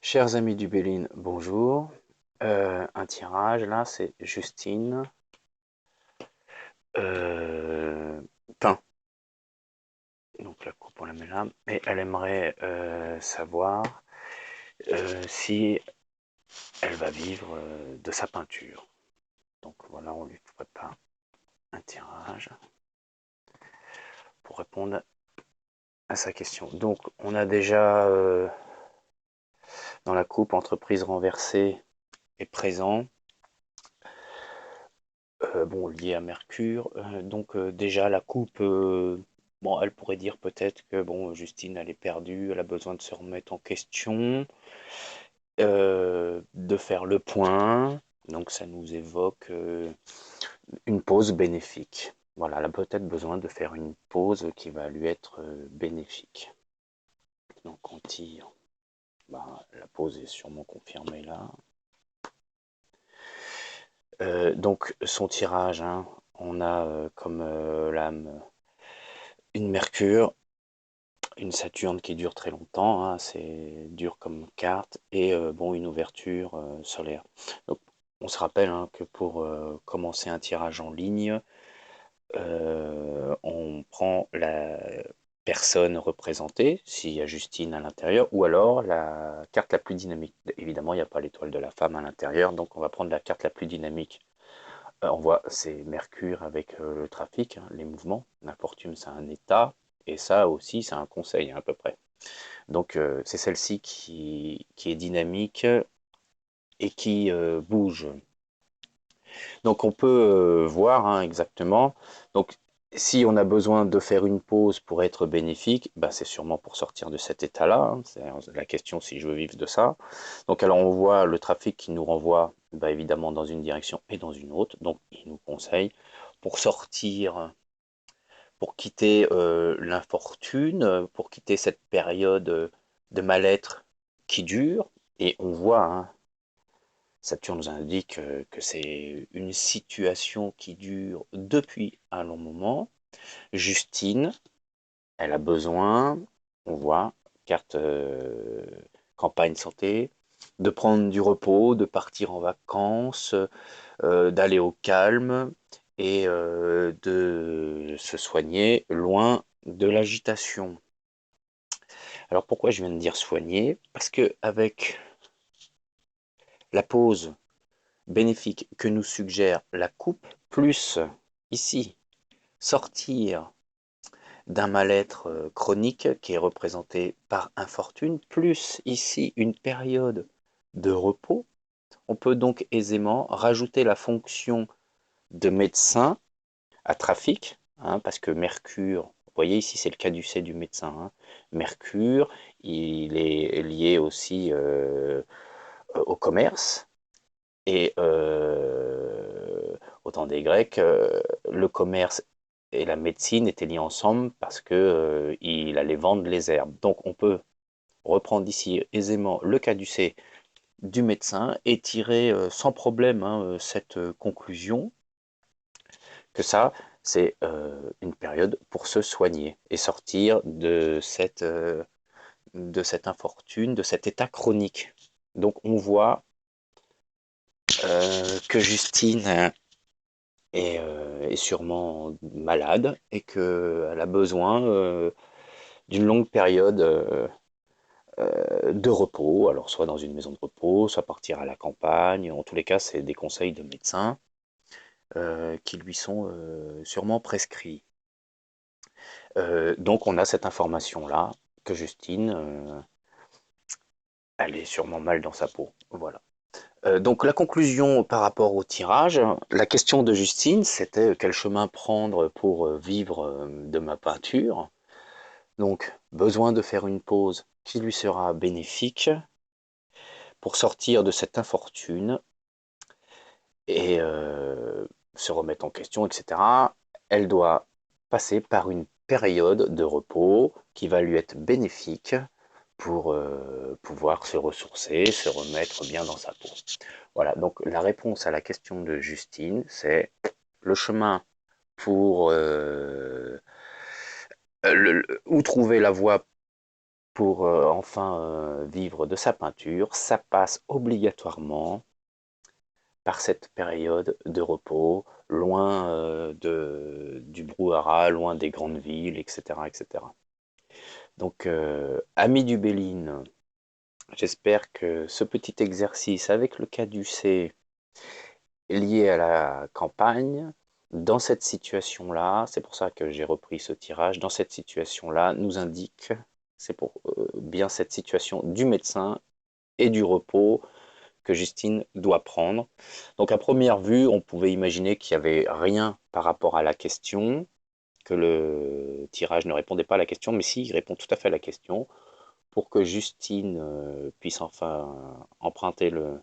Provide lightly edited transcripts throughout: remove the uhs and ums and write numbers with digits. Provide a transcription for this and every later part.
Chers amis du Béline, bonjour. Un tirage, là, c'est Justine. Euh, Teint. Donc la coupe, on la met là. Et elle aimerait savoir si elle va vivre de sa peinture. Donc voilà, on lui prépare un tirage pour répondre à sa question. Donc on a déjà dans la coupe entreprise renversée et présent. Bon, lié à Mercure. Donc déjà la coupe, bon, elle pourrait dire peut-être que bon, Justine, elle est perdue, elle a besoin de se remettre en question, de faire le point. Donc ça nous évoque une pause bénéfique. Voilà, elle a peut-être besoin de faire une pause qui va lui être bénéfique. Donc on tire, bah, la pause est sûrement confirmée là. Donc son tirage, hein, on a comme lame une Mercure, une Saturne qui dure très longtemps, hein, c'est dur comme carte, et bon, une ouverture solaire. Donc, on se rappelle hein, que pour commencer un tirage en ligne, on prend la personne représentée, s'il y a Justine à l'intérieur, ou alors la carte la plus dynamique. Évidemment, il n'y a pas l'étoile de la femme à l'intérieur, donc on va prendre la carte la plus dynamique. On voit, c'est Mercure avec le trafic, hein, les mouvements. La fortune, c'est un état, et ça aussi, c'est un conseil hein, à peu près. Donc, c'est celle-ci qui est dynamique et qui bouge. Donc, on peut voir hein, exactement. Donc, si on a besoin de faire une pause pour être bénéfique, bah, c'est sûrement pour sortir de cet état-là. Hein. C'est la question si je veux vivre de ça. Donc, alors, on voit le trafic qui nous renvoie bah, évidemment dans une direction et dans une autre. Donc, il nous conseille pour sortir, pour quitter l'infortune, pour quitter cette période de mal-être qui dure. Et on voit, hein, Saturne nous indique que c'est une situation qui dure depuis un long moment. Justine, elle a besoin, on voit, carte campagne santé, de prendre du repos, de partir en vacances, d'aller au calme et de se soigner loin de l'agitation. Alors pourquoi je viens de dire soigner? Parce que avec la pause bénéfique que nous suggère la coupe, plus ici sortir d'un mal-être chronique qui est représenté par infortune, plus ici une période de repos, on peut donc aisément rajouter la fonction de médecin à trafic, hein, parce que Mercure, vous voyez ici c'est le caducée du médecin, hein. Mercure, il est lié aussi au commerce, et au temps des Grecs, le commerce et la médecine étaient liés ensemble parce que il allait vendre les herbes. Donc on peut reprendre ici aisément le caducée du médecin et tirer sans problème hein, cette conclusion que ça, c'est une période pour se soigner et sortir de cette infortune, de cet état chronique. Donc on voit que Justine est sûrement malade et qu'elle a besoin d'une longue période de repos, alors soit dans une maison de repos, soit partir à la campagne. En tous les cas, c'est des conseils de médecins qui lui sont sûrement prescrits. Donc on a cette information-là que Justine, elle est sûrement mal dans sa peau. Voilà. Donc la conclusion par rapport au tirage, la question de Justine, c'était quel chemin prendre pour vivre de ma peinture. Donc besoin de faire une pause qui lui sera bénéfique pour sortir de cette infortune et se remettre en question, etc. Elle doit passer par une période de repos qui va lui être bénéfique pour pouvoir se ressourcer, se remettre bien dans sa peau. Voilà, donc la réponse à la question de Justine, c'est le chemin pour où trouver la voie pour enfin vivre de sa peinture, ça passe obligatoirement par cette période de repos, loin du brouhaha, loin des grandes villes, etc. etc. Donc, ami du Béline, j'espère que ce petit exercice avec le caducée lié à la campagne, dans cette situation-là, c'est pour ça que j'ai repris ce tirage, dans cette situation-là, nous indique, c'est pour bien cette situation du médecin et du repos que Justine doit prendre. Donc à première vue, on pouvait imaginer qu'il n'y avait rien par rapport à la question, que le tirage ne répondait pas à la question, mais si, il répond tout à fait à la question. Pour que Justine puisse enfin emprunter le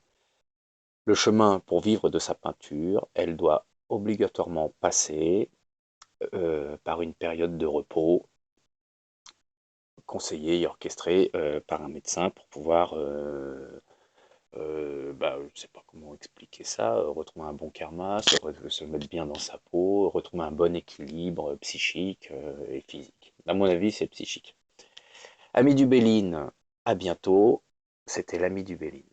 chemin pour vivre de sa peinture, elle doit obligatoirement passer par une période de repos conseillée et orchestrée par un médecin pour pouvoir je ne sais pas comment expliquer ça, retrouver un bon karma, se mettre bien dans sa peau, retrouver un bon équilibre psychique et physique. À mon avis, c'est psychique. Ami du Béline, à bientôt. C'était l'ami du Béline.